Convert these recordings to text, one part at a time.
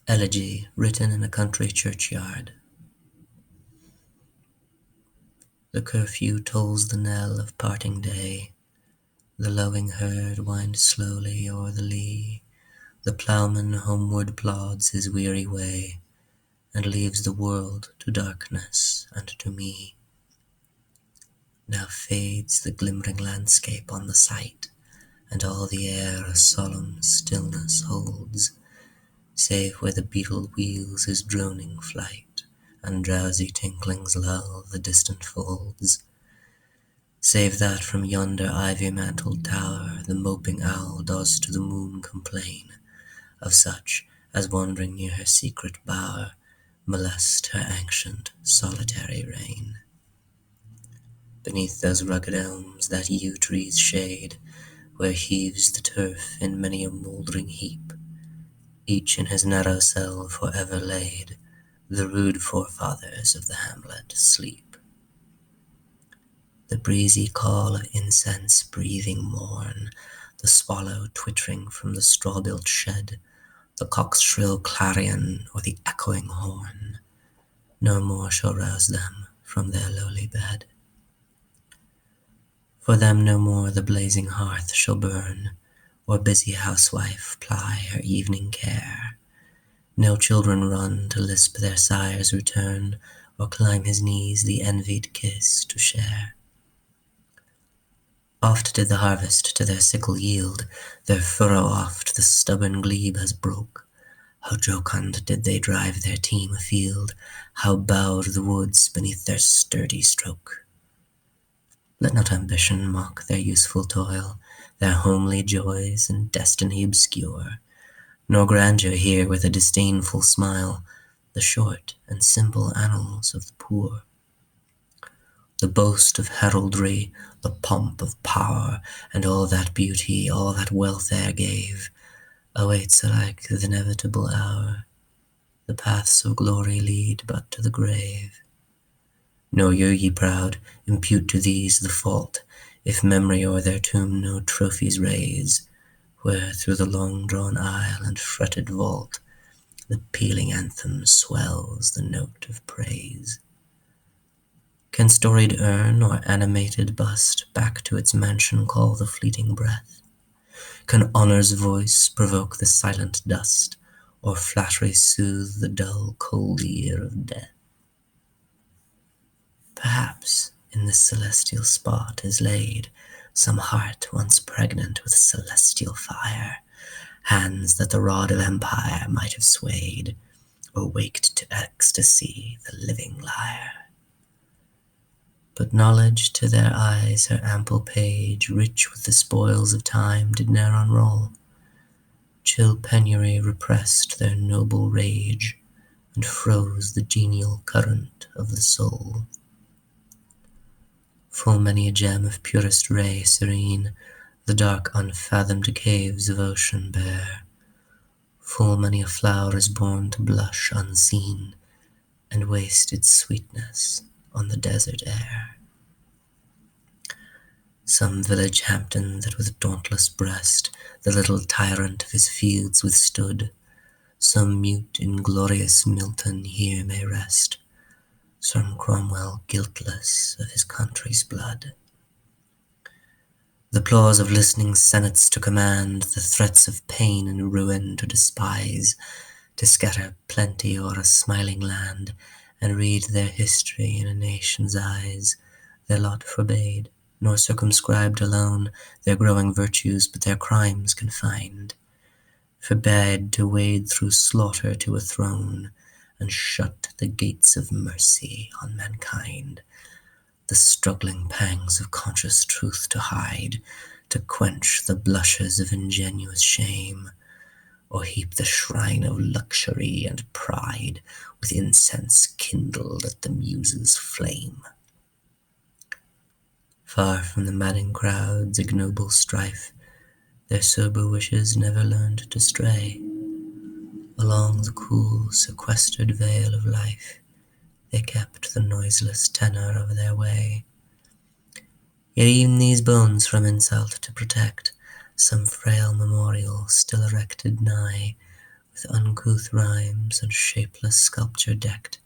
Elegy, written in a country churchyard. The curfew tolls the knell of parting day. The lowing herd winds slowly o'er the lea. The ploughman homeward plods his weary way, and leaves the world to darkness and to me. Now fades the glimmering landscape on the sight, and all the air a solemn stillness holds, save where the beetle wheels his droning flight, and drowsy tinklings lull the distant folds. Save that from yonder ivy-mantled tower the moping owl does to the moon complain, of such as wandering near her secret bower molest her ancient solitary reign. Beneath those rugged elms that yew trees shade, where heaves the turf in many a mouldering heap, each in his narrow cell for ever laid, the rude forefathers of the hamlet sleep. The breezy call of incense-breathing morn, the swallow twittering from the straw-built shed, the cock's shrill clarion or the echoing horn, no more shall rouse them from their lowly bed. For them no more the blazing hearth shall burn, or busy housewife ply her evening care. No children run to lisp their sire's return, or climb his knees the envied kiss to share. Oft did the harvest to their sickle yield, their furrow oft the stubborn glebe has broke. How jocund did they drive their team afield, how bowed the woods beneath their sturdy stroke. Let not ambition mock their useful toil, their homely joys and destiny obscure, nor grandeur hear with a disdainful smile the short and simple annals of the poor. The boast of heraldry, the pomp of power, and all that beauty, all that wealth e'er gave, awaits alike the inevitable hour. The paths of glory lead but to the grave. Nor ye proud, impute to these the fault, if memory o'er their tomb no trophies raise, where through the long-drawn aisle and fretted vault the pealing anthem swells the note of praise. Can storied urn or animated bust back to its mansion call the fleeting breath? Can honor's voice provoke the silent dust, or flattery soothe the dull, cold ear of death? Perhaps in this celestial spot is laid some heart once pregnant with celestial fire, hands that the rod of empire might have swayed, or waked to ecstasy the living lyre. But knowledge to their eyes her ample page, rich with the spoils of time, did ne'er unroll. Chill penury repressed their noble rage, and froze the genial current of the soul. Full many a gem of purest ray serene the dark unfathomed caves of ocean bear. Full many a flower is born to blush unseen, and waste its sweetness on the desert air. Some village Hampton that with dauntless breast the little tyrant of his fields withstood, some mute inglorious Milton here may rest, some Cromwell guiltless of his country's blood. The applause of listening senates to command, the threats of pain and ruin to despise, to scatter plenty o'er a smiling land, and read their history in a nation's eyes, their lot forbade, nor circumscribed alone their growing virtues, but their crimes confined, forbade to wade through slaughter to a throne, and shut the gates of mercy on mankind, the struggling pangs of conscious truth to hide, to quench the blushes of ingenuous shame, or heap the shrine of luxury and pride with incense kindled at the muses' flame. Far from the madding crowd's ignoble strife, their sober wishes never learned to stray. Along the cool, sequestered vale of life, they kept the noiseless tenor of their way. Yet e'en these bones from insult to protect, some frail memorial still erected nigh, with uncouth rhymes and shapeless sculpture decked,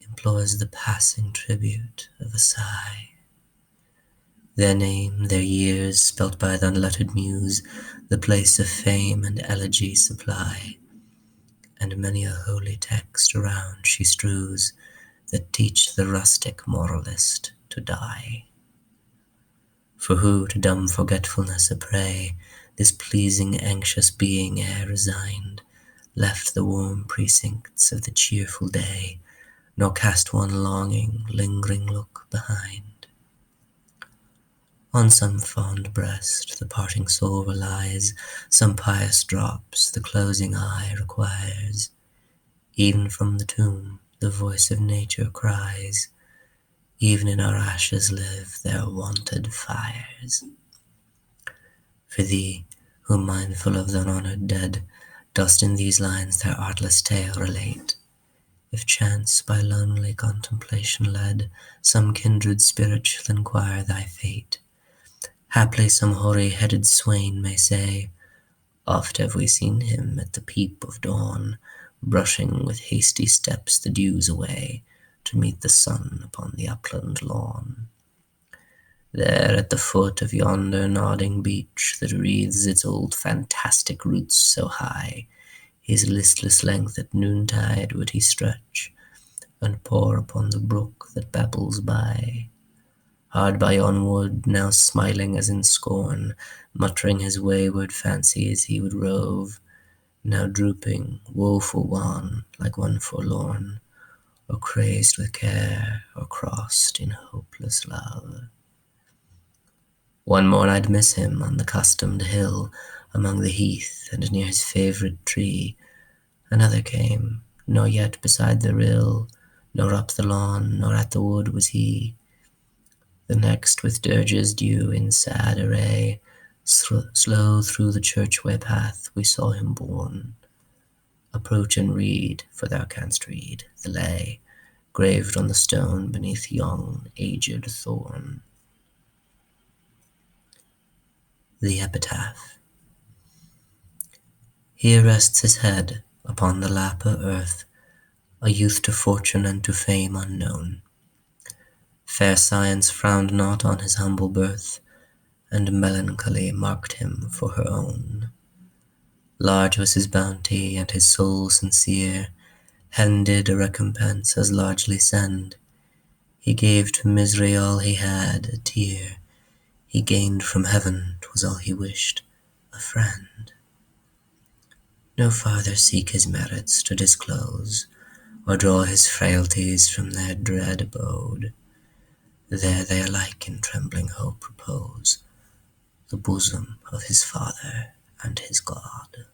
implores the passing tribute of a sigh. Their name, their years, spelt by th' unlettered muse, the place of fame and elegy supply, and many a holy text around she strews, that teach the rustic moralist to die. For who to dumb forgetfulness a prey, this pleasing anxious being ere resigned, left the warm precincts of the cheerful day, nor cast one longing, lingering look behind. On some fond breast the parting soul relies, some pious drops the closing eye requires. Even from the tomb the voice of nature cries, even in our ashes live their wonted fires. For thee, who mindful of thine honoured dead, dost in these lines their artless tale relate, if chance by lonely contemplation led, some kindred spirit shall inquire thy fate. Haply some hoary-headed swain may say, oft have we seen him at the peep of dawn, brushing with hasty steps the dews away, to meet the sun upon the upland lawn. There at the foot of yonder nodding beech, that wreathes its old fantastic roots so high, his listless length at noontide would he stretch, and pore upon the brook that babbles by. Hard by yon wood, now smiling as in scorn, muttering his wayward fancies he would rove, now drooping, woeful wan, like one forlorn, or crazed with care, or crossed in hopeless love. One morn I'd miss him on the customed hill, among the heath and near his favourite tree. Another came, nor yet beside the rill, nor up the lawn, nor at the wood was he. The next with dirges due in sad array, slow through the churchway path we saw him borne. Approach and read, for thou canst read, the lay, graved on the stone beneath yon aged thorn. The Epitaph. Here rests his head upon the lap of earth, a youth to fortune and to fame unknown. Fair science frowned not on his humble birth, and melancholy marked him for her own. Large was his bounty, and his soul sincere, heaven did a recompense as largely send. He gave to misery all he had, a tear. He gained from heaven, 'twas all he wished, a friend. No farther seek his merits to disclose, or draw his frailties from their dread abode. There they alike in trembling hope repose, the bosom of his Father and his God.